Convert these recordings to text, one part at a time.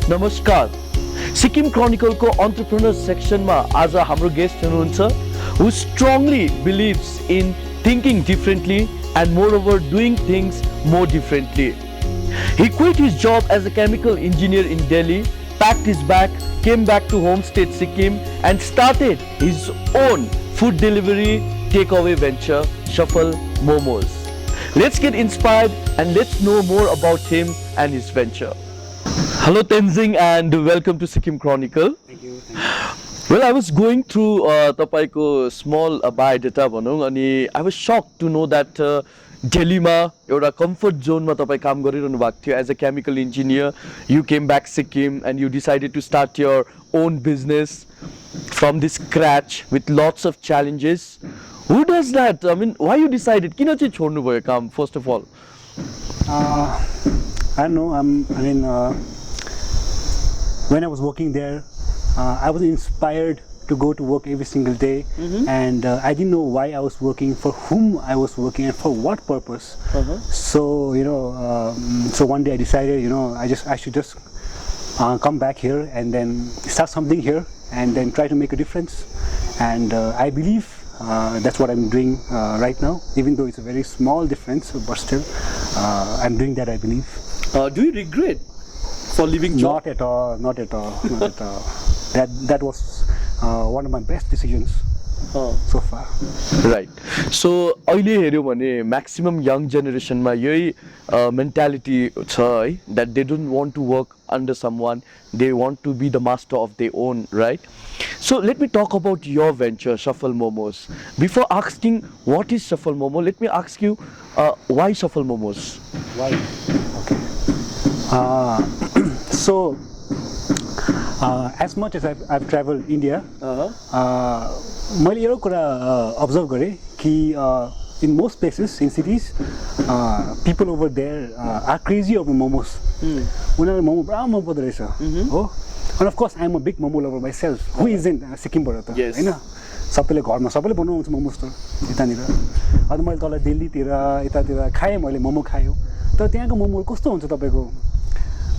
नमस्कार सिक्किम क्रॉनिकल को entrepreneur section में आज हाम्रो गेस्ट हुनुहुन्छ who strongly believes in thinking differently and moreover doing things more differently. He quit his job as a chemical engineer in Delhi, packed his bag, came back to home state Sikkim and started his own food delivery takeaway venture, Shuffle Momos. Let's get inspired and let's know more about him and his venture. Hello Tenzing and welcome to Sikkim Chronicle. Thank you. Well, I was going through तपाईको small biodata भनौं अनि I was shocked to know that दिल्लीमा एउटा comfort zone मा तपाई काम गरिरहनु भएको थियो as a chemical engineer. You came back Sikkim and you decided to start your own business from the scratch with lots of challenges. Who does that? I mean, why you decided? किन चाहिँ छोड्नु भयो काम first of all? I don't know. When I was working there, I was inspired to go to work every single day, and I didn't know why I was working, for whom I was working, and for what purpose. So so one day I decided, I should just come back here and then start something here, and then try to make a difference. And I believe that's what I'm doing right now, even though it's a very small difference, but still I'm doing that, I believe. Do you regret for leaving job? Not at all, not at all, not at all. That was one of my best decisions so far. Right. So अहिले हेर्यो भने maximum young generation मा यही mentality छ है, that they don't want to work under someone, they want to be the master of their own, right? So let me talk about your venture, Shuffle Momos. Before asking what is Shuffle Momo, let me ask you why Shuffle Momos? Why? Okay. So as much as I've traveled India, मैले एउटा कुरा observe गरेँ कि in most places, in cities, people over there are crazy over momos. उनीहरू मोमो पुरा मन पर्दो रहेछ हो. And of course, I'm a big momo lover myself. Who isn't? सिक्किमबाट त हैन, सबैले घरमा सबैले बनाउँछ मोमोस त यतानिर. अनि मैले तल दिल्लीतिर यतातिर खाएँ, मैले मोमो खायो. तर त्यहाँको मोमो कस्तो हुन्छ तपाईको?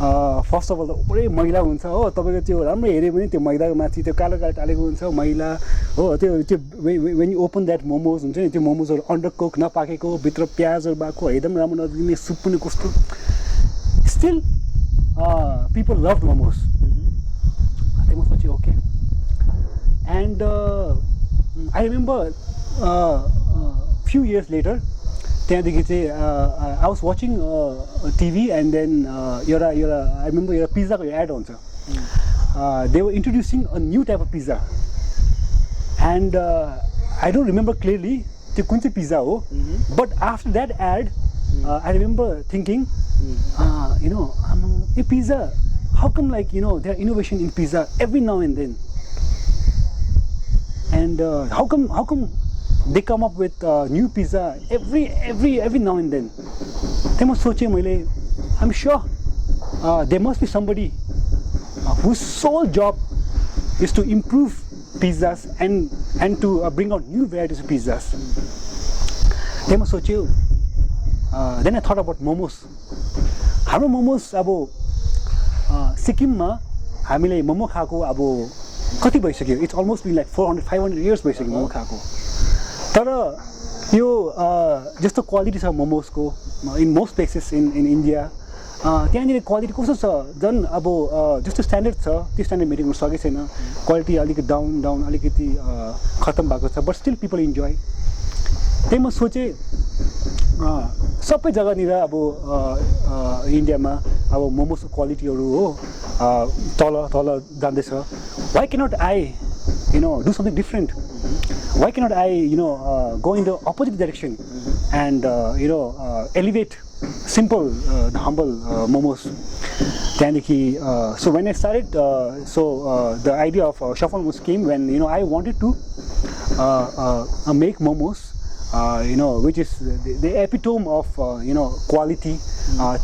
फर्स्ट अफ अल त पुरै मैला हुन्छ हो. तपाईको त्यो राम्रो हेर्यो भने त्यो मैदाको माथि त्यो कालो कालो टालेको हुन्छ मैला हो. त्यो when you open that momos हुन्छ नि, त्यो मोमोसहरु अन्डर कुक नपाकेको, भित्र प्याजहरु भएको, एकदम राम्रो नदिने, सुप पनि कस्तो. Still people loved momos. I must say okay. And I remember few years later, त्यहाँदेखि चाहिँ I was watching TV and then I remember your pizza ko ad हुन्छ. They were introducing a new type of pizza, and I don't remember clearly त्यो कुन चाहिँ pizza हो, but after that ad I remember thinking a pizza, how come there are innovation in pizza every now and then, and how come they come up with new pizza every now and then. त्यहाँ म सोचेँ मैले, I'm sure there must be somebody whose sole job is to improve pizzas and to bring out new varieties of pizzas. त्यहाँ म सोचेँ, then I thought about momos. हाम्रो मोमोस अब सिक्किममा हामीले मोमो खाएको अब कति भइसक्यो? It's almost been like 400-500 years भइसक्यो मोमो खाएको. तर यो जस्तो क्वालिटी छ मोमोसको in most places in India, त्यहाँनिर क्वालिटी कस्तो छ? झन् अब जस्तो स्ट्यान्डर्ड छ त्यो स्ट्यान्डर्ड मेन्टेन गर्न सकेको छैन. क्वालिटी अलिकति डाउन अलिकति खतम भएको छ, बट स्टिल पिपल इन्जोय. त्यही म सोचेँ सबै जग्गानिर अब इन्डियामा अब मोमोसको क्वालिटीहरू हो तल जाँदैछ. Why cannot I do something different? Why cannot I go in the opposite direction and elevate simple humble momos? त्यहाँदेखि so when I started the idea of Shuffle Momos came when I wanted to make momos which is the epitome of quality,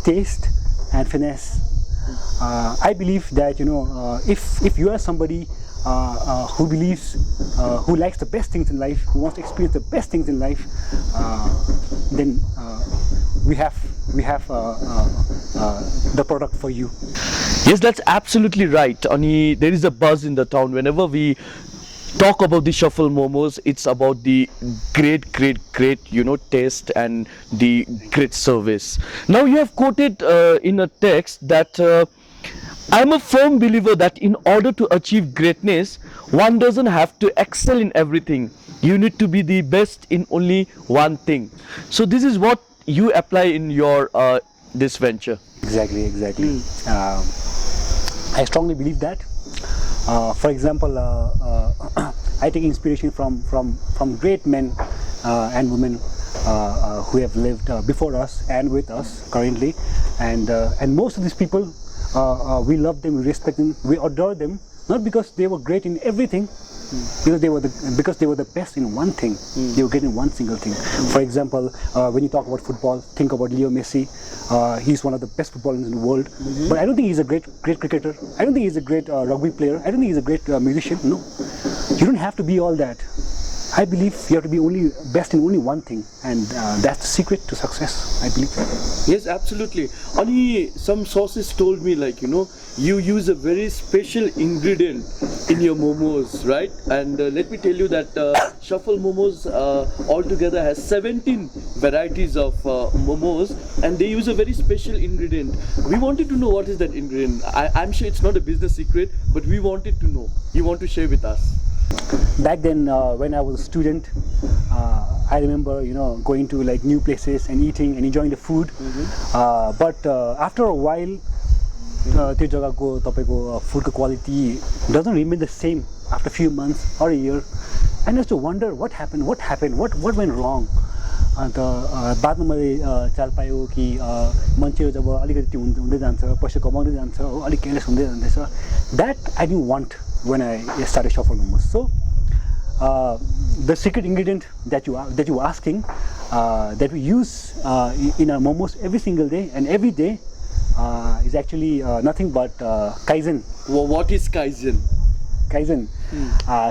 taste and finesse. I believe that if you are somebody who believes, who likes the best things in life, who wants to experience the best things in life, then we have the product for you. Yes, that's absolutely right. Ani, there is a buzz in the town. Whenever we talk about the shuffle momos, it's about the great, taste and the great service. Now, you have quoted in a text that I'm a firm believer that in order to achieve greatness, one doesn't have to excel in everything. You need to be the best in only one thing. So, this is what you apply in your this venture. Exactly. I strongly believe that. For example, I take inspiration from great men and women who have lived before us and with us currently, and most of these people, we love them, we respect them, we adore them, not because they were great in everything, because they were the best in one thing. They were great in one single thing. For example, when you talk about football, think about Leo Messi. He's one of the best footballers in the world, but I don't think he's a great cricketer. I don't think he's a great rugby player. I don't think he's a great musician. No, you don't have to be all that. I believe you have to be only best in only one thing, and that's the secret to success, I believe. Yes, absolutely. Only some sources told me, like, you use a very special ingredient in your momos, right? And let me tell you that Shuffle Momos altogether has 17 varieties of momos, and they use a very special ingredient. We wanted to know what is that ingredient. I'm sure it's not a business secret, but we wanted to know. You want to share with us? Back then, when I was a student, I remember, going to like new places and eating and enjoying the food. But after a while, त्यो जग्गाको तपाईको food quality doesn't remain the same after a few months or a year. And I used to wonder what happened, what went wrong. अन्त बादमा मैले चाल पायो कि मान्छेहरू जब अलिकति हुँदै जान्छ, पैसा कमाउँदै जान्छ, हो, अलिक केयरलेस हुँदै जाँदैछ. That I didn't want when I started Shuffle Momos. So the secret ingredient that you were asking, that we use in our momos every single day and every day, is actually nothing but KAIZEN. Well, what is KAIZEN? KAIZEN.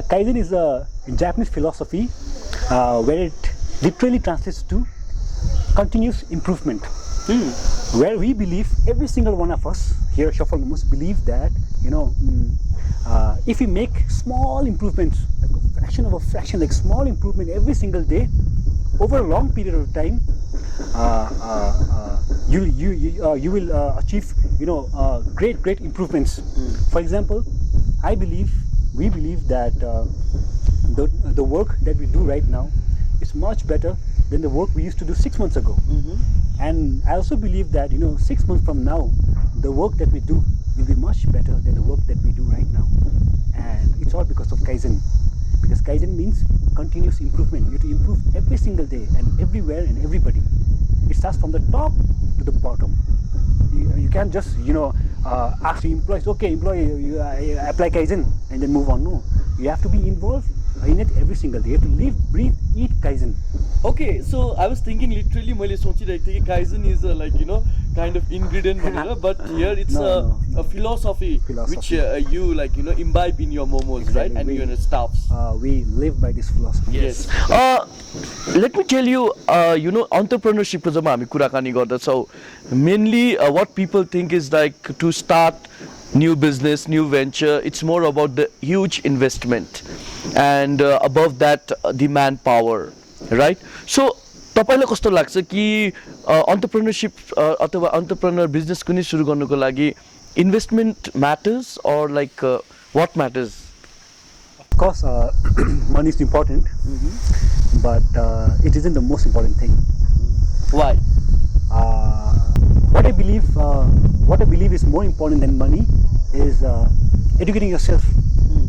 KAIZEN is a Japanese philosophy where it literally translates to continuous improvement. Where we believe, every single one of us here at Shuffle Momos believe that, if we make small improvements, like a fraction of a fraction, like small improvement every single day, over a long period of time, you will achieve, great improvements. For example, we believe that the work that we do right now is much better than the work we used to do 6 months ago. And I also believe that 6 months from now, the work that we do will be much better than the work that we do right now. And it's all because of KAIZEN. Because KAIZEN means continuous improvement. You have to improve every single day and everywhere and everybody. It starts from the top to the bottom. You can't just ask the employees, okay, employee, you apply KAIZEN and then move on. No, you have to be involved in it every single day. You have to live, breathe, eat KAIZEN. Okay, so I was thinking literally, मैले सोचिरहेको थिएँ कि KAIZEN is kind of ingredient, but here it's a philosophy which you imbibe in your momos, exactly, right? And your staffs. We live by this philosophy. Yes. Let me tell you, entrepreneurship को जब हामी कुराकानी गर्दछौँ, mainly what people think is like to start new business, new venture, it's more about the huge investment and above that the manpower, right? So तपाईलाई कस्तो लाग्छ कि entrepreneurship अथवा entrepreneur business कुनै सुरु गर्नको लागि investment matters or what matters? Of course, money is important, but it isn't the most important thing. Why? What I believe is more important than money is educating yourself,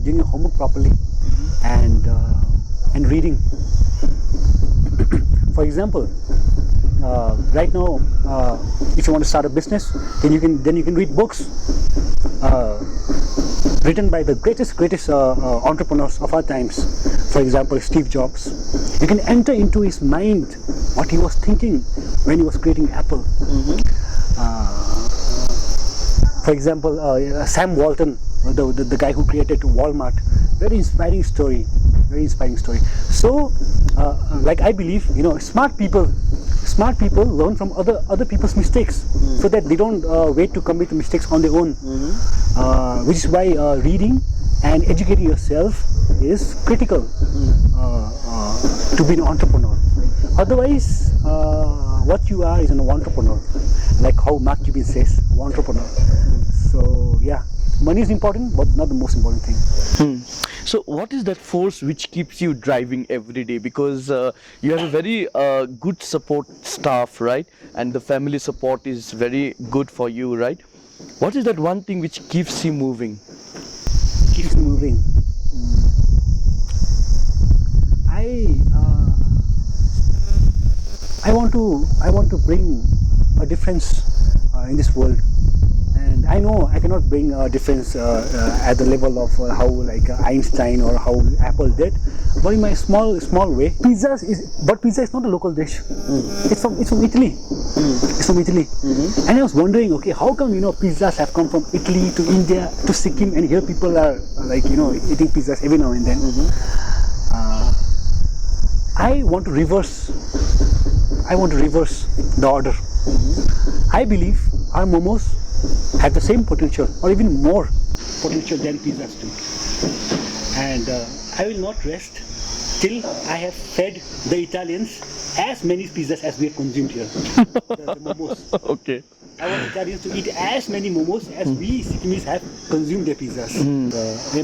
doing your homework properly, and reading. For example, right now, if you want to start a business, then you can read books written by the greatest entrepreneurs of our times. For example, Steve Jobs. You can enter into his mind what he was thinking when he was creating Apple. For example, Sam Walton, the guy who created Walmart. Very inspiring story. So, I believe, smart people smart people learn from other people's mistakes, so that they don't wait to commit mistakes on their own. Which is why reading and educating yourself is critical to be an entrepreneur. Otherwise, what you are is an entrepreneur, like how Mark Cuban says, entrepreneur. So yeah, money is important, but not the most important thing. So what is that force which keeps you driving every day? Because you have a very good support staff, right? And the family support is very good for you, right? What is that one thing which keeps you moving? Keeps me moving. I want to bring a difference in this world, and I know I cannot bring a difference at the level of how like Einstein or how Apple did, but in my small way. Pizza is not a local dish. It's from Italy. It's from Italy. And I was wondering, okay, how come pizzas have come from Italy to India to Sikkim, and here people are like eating pizzas every now and then. I want to reverse the order. I believe our momos have the same potential or even more potential than pizzas do. And I will not rest till I have fed the Italians as many pizzas as we have consumed here. the momos. Okay. I want Italians to eat as many momos as we Sikkimese have consumed their pizzas.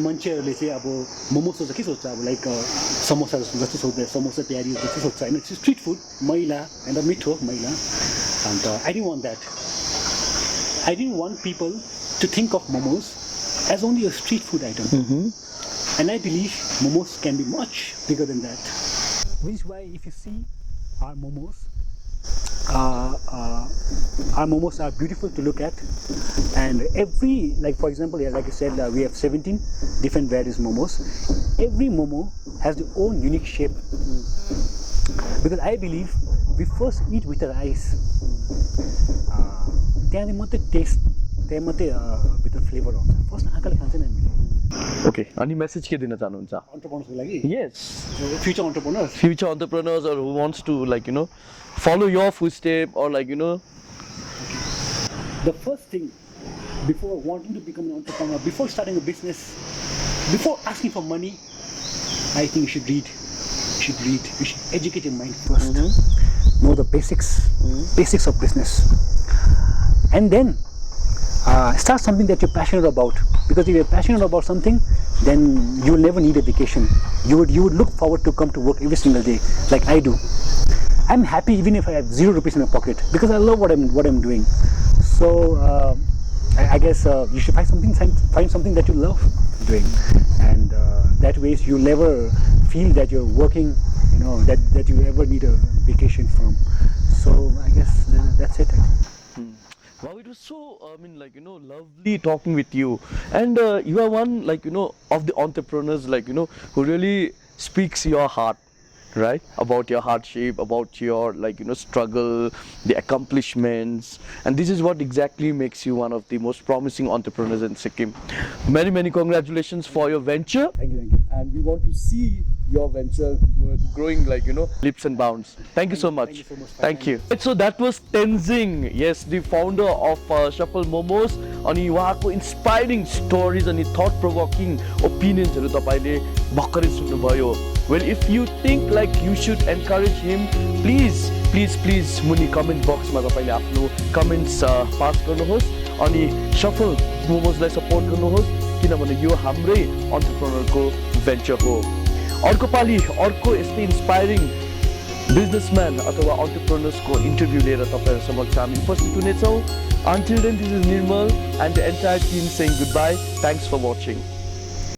मान्छेहरूले चाहिँ अब मोमो सोच्दा के सोच्छ अब like samosa जस्तो सोच्दै समोसा प्यारी जस्तो सोच्छ हैन it's street food मैला हैन मिठो मैला अन्त I didn't want that. I didn't want people to think of momos as only a street food item. And I believe momos can be much bigger than that. Which is why if you see our momos are beautiful to look at, and every, like for example, like I said, we have 17 different varieties momos. Every momo has their own unique shape, because I believe we first eat with our eyes. त्यहाँदेखि मात्रै test त्यहाँ मात्रै भित्र flavour आउँछ first आँखाले खान्छ नि हामीले ओके अनि मेसेज के दिन चाहनुहुन्छ एन्टरप्रेन्योर्सको लागि Yes. Future Entrepreneurs or who wants to follow your footstep or the first thing before wanting to become an entrepreneur, before starting a business, before asking for money, I think you should read. You should educate your mind first. Know the basics of business. And then start something that you're passionate about. Because if you're passionate about something, then you will never need a vacation. You would look forward to come to work every single day, like I do. I'm happy even if I have 0 rupees in my pocket, because I love what I'm doing. So I guess you should find something that you love doing, and that way you'll never feel that you're working, that you ever need a vacation from. So I guess that's it. Wow, it was so, lovely talking with you. And you are one, of the entrepreneurs, who really speaks your heart, right? About your hardship, about your, struggle, the accomplishments. And this is what exactly makes you one of the most promising entrepreneurs in Sikkim. Many, many congratulations for your venture. Thank you. And we want to see your venture growing leaps and bounds. Thank you so much. Thank you. So that was Tenzing, yes, the founder of Shuffle Momos. अनि उहाँको inspiring stories अनि thought-provoking opinions हरु तपाईले भर्खरै सुन्नुभयो. Well, if you think like you should encourage him, please मुनि comment box मा तपाईले आफ्नो comments pass गर्नुहोस् अनि Shuffle Momos लाई support गर्नुहोस् किनभने यो हाम्रै entrepreneur को venture हो. अर्को पाली अर्को यस्तै इन्स्पायरिङ बिजनेसम्यान अथवा एन्टरप्रेन्योर्स को इन्टरभ्यू लिएर तपाईहरु समक्ष हामी उपस्थित हुनेछौं. Until then, this is Nirmal and the entire team saying goodbye. Thanks for watching.